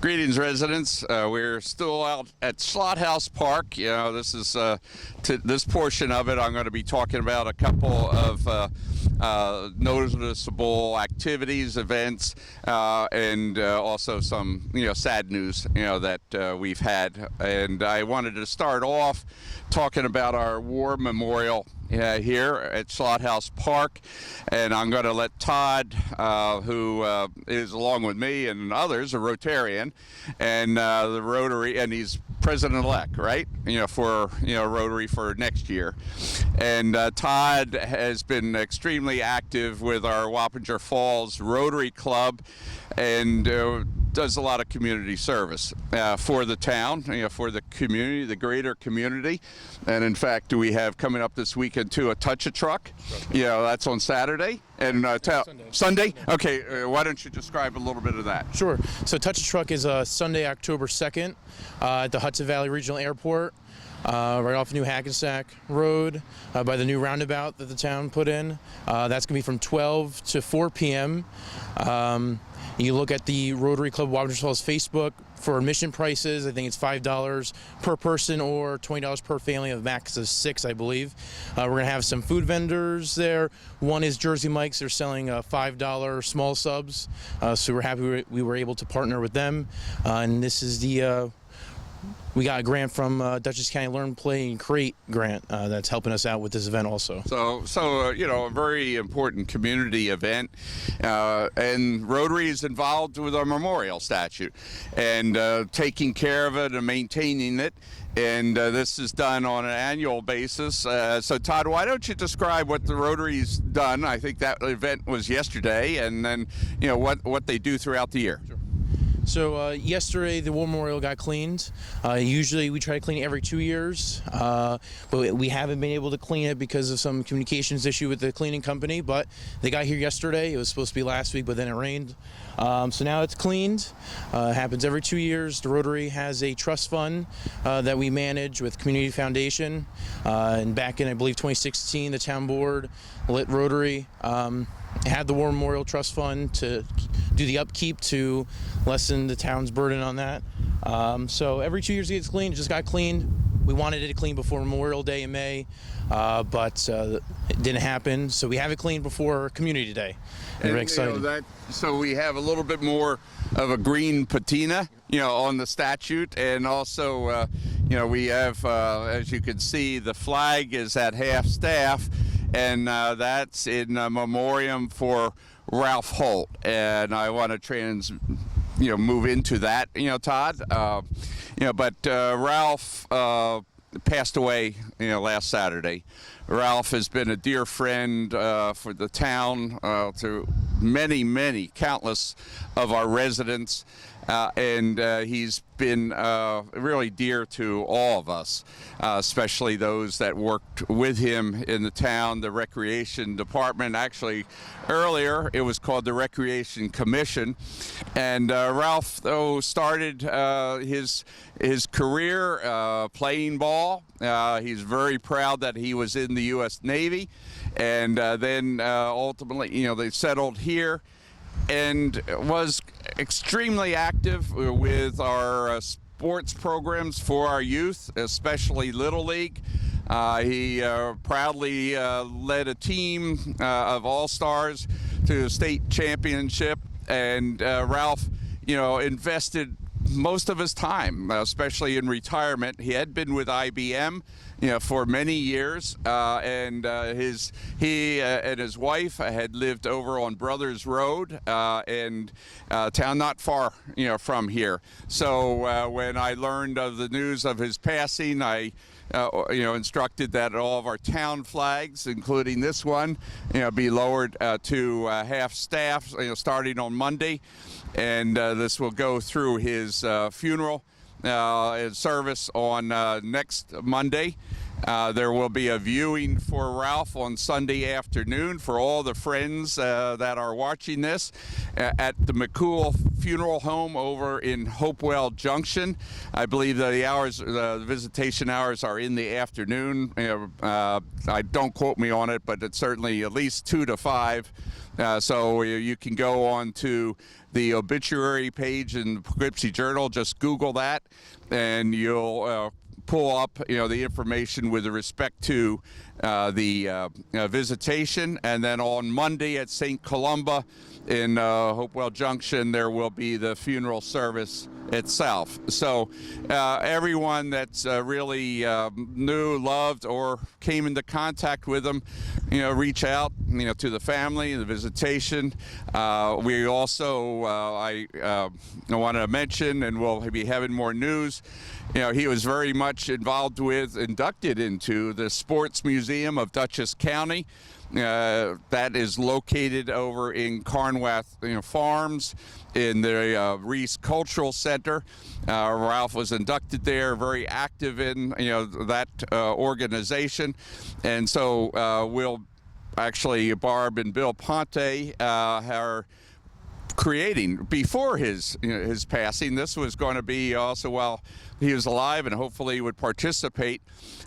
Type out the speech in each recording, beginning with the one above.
Greetings, residents. We're still out at Slaughterhouse Park. You know, this is this portion of it. I'm going to be talking about a couple of noticeable activities, events, and also some sad news that we've had. And I wanted to start off talking about our war memorial here at Slaughterhouse Park, and I'm going to let Todd, who is along with me and others, a Rotarian, and the Rotary, and he's president-elect, right? For Rotary for next year. And Todd has been extremely active with our Wappinger Falls Rotary Club, and does a lot of community service for the town, for the community, the greater community. And in fact, we have coming up this weekend too a Touch-a-Truck. That's on Saturday. And Sunday? Okay, why don't you describe a little bit of that? Sure. So Touch-a-Truck is Sunday, October 2nd at the Hudson Valley Regional Airport, right off New Hackensack Road, by the new roundabout that the town put in. That's going to be from 12 to 4 p.m. You look at the Rotary Club Wappinger Falls Facebook for admission prices. I think it's $5 per person or $20 per family, of max of 6, I believe. We're going to have some food vendors there. One is Jersey Mike's. They're selling $5 small subs, so we're happy we were able to partner with them. And this is we got a grant from Dutchess County Learn, Play, and Create grant that's helping us out with this event also. So a very important community event, and Rotary is involved with our memorial statue and taking care of it and maintaining it. And this is done on an annual basis. So Todd, why don't you describe what the Rotary's done? I think that event was yesterday, and then what they do throughout the year. Sure. So yesterday the war memorial got cleaned. Usually we try to clean it every 2 years, but we haven't been able to clean it because of some communications issue with the cleaning company. But they got here yesterday. It was supposed to be last week, but then it rained. So now it's cleaned. It happens every 2 years. The Rotary has a trust fund that we manage with Community Foundation. And back in, I believe, 2016, the town board lit Rotary. Had the War Memorial Trust Fund to do the upkeep to lessen the town's burden on that. So every 2 years it gets cleaned. It just got cleaned. We wanted it clean before Memorial Day in May, but it didn't happen. So we have it cleaned before Community Day. And we're excited. So we have a little bit more of a green patina, on the statute, and also, we have, as you can see, the flag is at half staff. And that's in memoriam for Ralph Holt, and I want to move into that, Todd. But Ralph passed away, last Saturday. Ralph has been a dear friend for the town, to many, countless of our residents, and he's been really dear to all of us, especially those that worked with him in the town, the Recreation Department. Actually, earlier it was called the Recreation Commission, and Ralph, though, started his career playing ball. He's very proud that he was in the U.S. Navy, and then ultimately, they settled here, and was extremely active with our sports programs for our youth, especially Little League. He proudly led a team of all-stars to a state championship, and Ralph, invested most of his time, especially in retirement. He had been with IBM, for many years, and he and his wife had lived over on Brothers Road, and town not far, from here. So when I learned of the news of his passing, I instructed that all of our town flags, including this one, be lowered to half staff, starting on Monday, and this will go through his funeral and service on next Monday. There will be a viewing for Ralph on Sunday afternoon for all the friends that are watching this at the McCool Funeral Home over in Hopewell Junction. I believe that the visitation hours are in the afternoon. Don't quote me on it, but it's certainly at least 2 to 5. So you can go on to the obituary page in the Poughkeepsie Journal. Just Google that, and you'll pull up, the information with respect to the visitation. And then on Monday at St. Columba in Hopewell Junction, there will be the funeral service itself. So everyone that's really knew, loved, or came into contact with them, reach out, to the family, the visitation. We also, I want to mention, and we'll be having more news, he was very much inducted into the Sports Museum of Dutchess County. That is located over in Carnwath Farms in the Reese Cultural Center. Ralph was inducted there, very active in that organization, and so Barb and Bill Ponte are creating, before his passing, this was going to be also while he was alive, and hopefully would participate,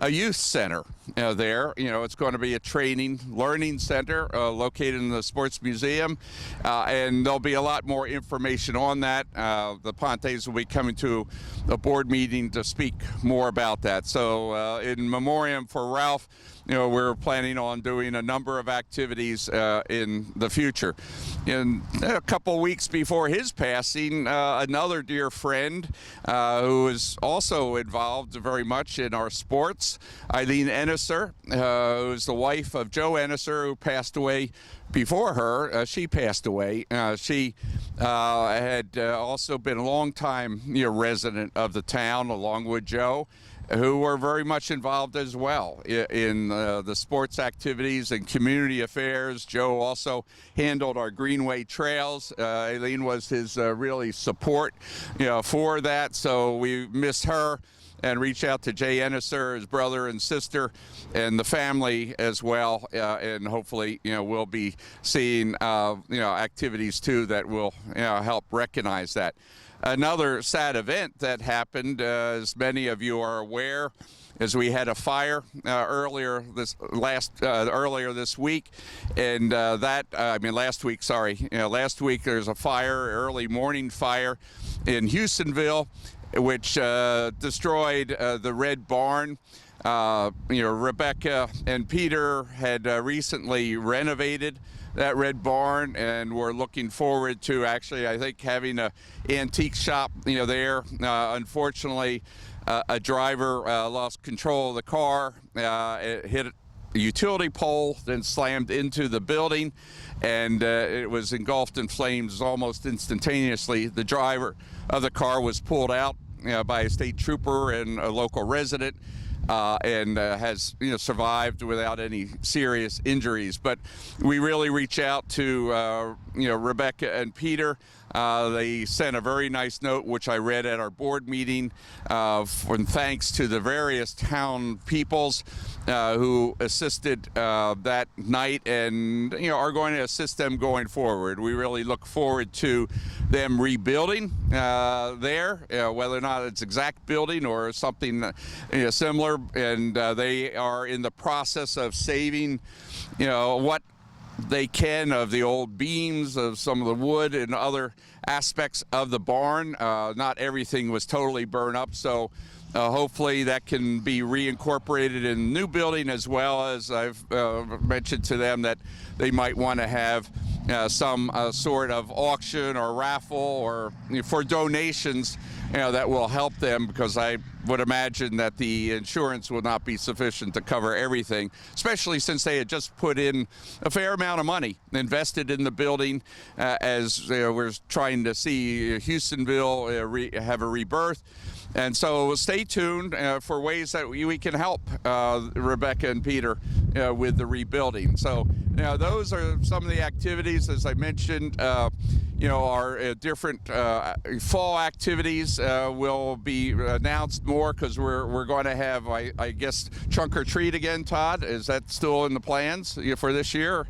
a youth center there. It's going to be a training, learning center located in the Sports Museum, and there'll be a lot more information on that. The Pontes will be coming to a board meeting to speak more about that. So in memoriam for Ralph, we're planning on doing a number of activities in the future. In a couple weeks before his passing, another dear friend who is also involved very much in our sports, Eileen Ennisser, who is the wife of Joe Ennisser, who passed away before her. She passed away. She had also been a long-time resident of the town, along with Joe, who were very much involved as well in the sports activities and community affairs. Joe also handled our Greenway trails. Aileen was his really support for that, so we miss her, and reach out to Jay Ennisser, his brother and sister, and the family as well, and hopefully we'll be seeing activities too that will help recognize that. Another sad event that happened, as many of you are aware, is we had a fire earlier this week, and last week. Last week there's a fire, early morning fire in Houstonville, which destroyed the Red Barn. Rebecca and Peter had recently renovated that Red Barn, and we're looking forward to actually, I think, having an antique shop there. Unfortunately, a driver lost control of the car. It hit a utility pole, then slammed into the building, and it was engulfed in flames almost instantaneously. The driver of the car was pulled out by a state trooper and a local resident, and has survived without any serious injuries. But we really reach out to Rebecca and Peter. They sent a very nice note, which I read at our board meeting, and thanks to the various town peoples who assisted that night, and are going to assist them going forward. We really look forward to them rebuilding there, whether or not it's exact building or something similar, and they are in the process of saving what they can of the old beams, of some of the wood and other aspects of the barn. Not everything was totally burned up, so hopefully that can be reincorporated in the new building, as well as I've mentioned to them that they might want to have some sort of auction or raffle or for donations that will help them, because I would imagine that the insurance will not be sufficient to cover everything, especially since they had just put in a fair amount of money invested in the building, as we're trying to see Houstonville have a rebirth. And so stay tuned for ways that we can help Rebecca and Peter with the rebuilding. So Now, those are some of the activities, as I mentioned. Our different fall activities will be announced more because we're going to have, I guess, trunk or treat again. Todd, is that still in the plans for this year?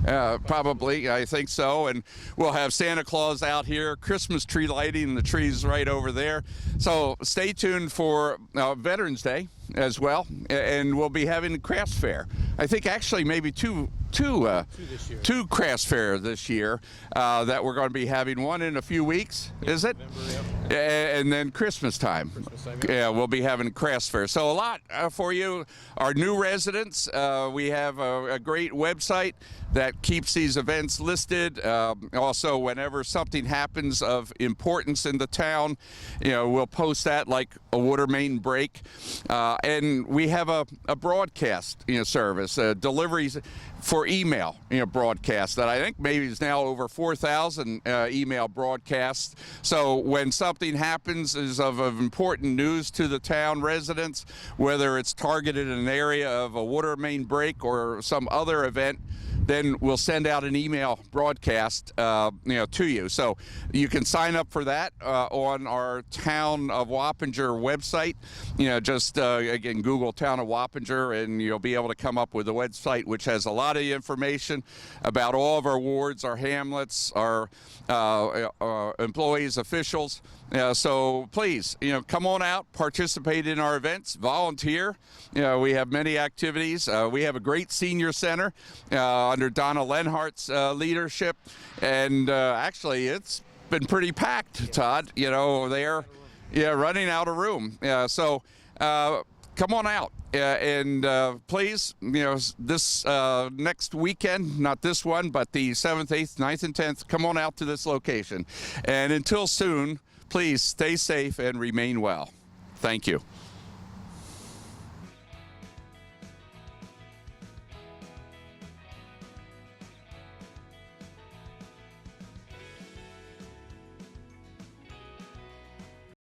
Probably, I think so. And we'll have Santa Claus out here, Christmas tree lighting, the trees right over there. So stay tuned for Veterans Day as well, and we'll be having a crafts fair. I think actually maybe two crafts fair this year that we're going to be having. One in a few weeks, is it? November, yep. And then Christmas time. Yeah, we'll be having crafts fair. So a lot for you, our new residents. We have a great website that keeps these events listed. Also, whenever something happens of importance in the town, we'll post that, like a water main break. And we have a broadcast service, deliveries for email broadcast that I think maybe is now over 4,000 email broadcasts. So when something happens is of important news to the town residents, whether it's targeted in an area of a water main break or some other event, then we'll send out an email broadcast to you. So you can sign up for that on our Town of Wappinger website. Just again, Google Town of Wappinger, and you'll be able to come up with a website which has a lot of information about all of our wards, our hamlets, our employees, officials. So please, come on out, participate in our events, volunteer. We have many activities. We have a great senior center under Donna Lenhart's leadership, and actually it's been pretty packed, Todd. They're running out of room. So come on out. And please, this next weekend, not this one, but the 7th, 8th, 9th, and 10th, come on out to this location. And until soon, please stay safe and remain well. Thank you.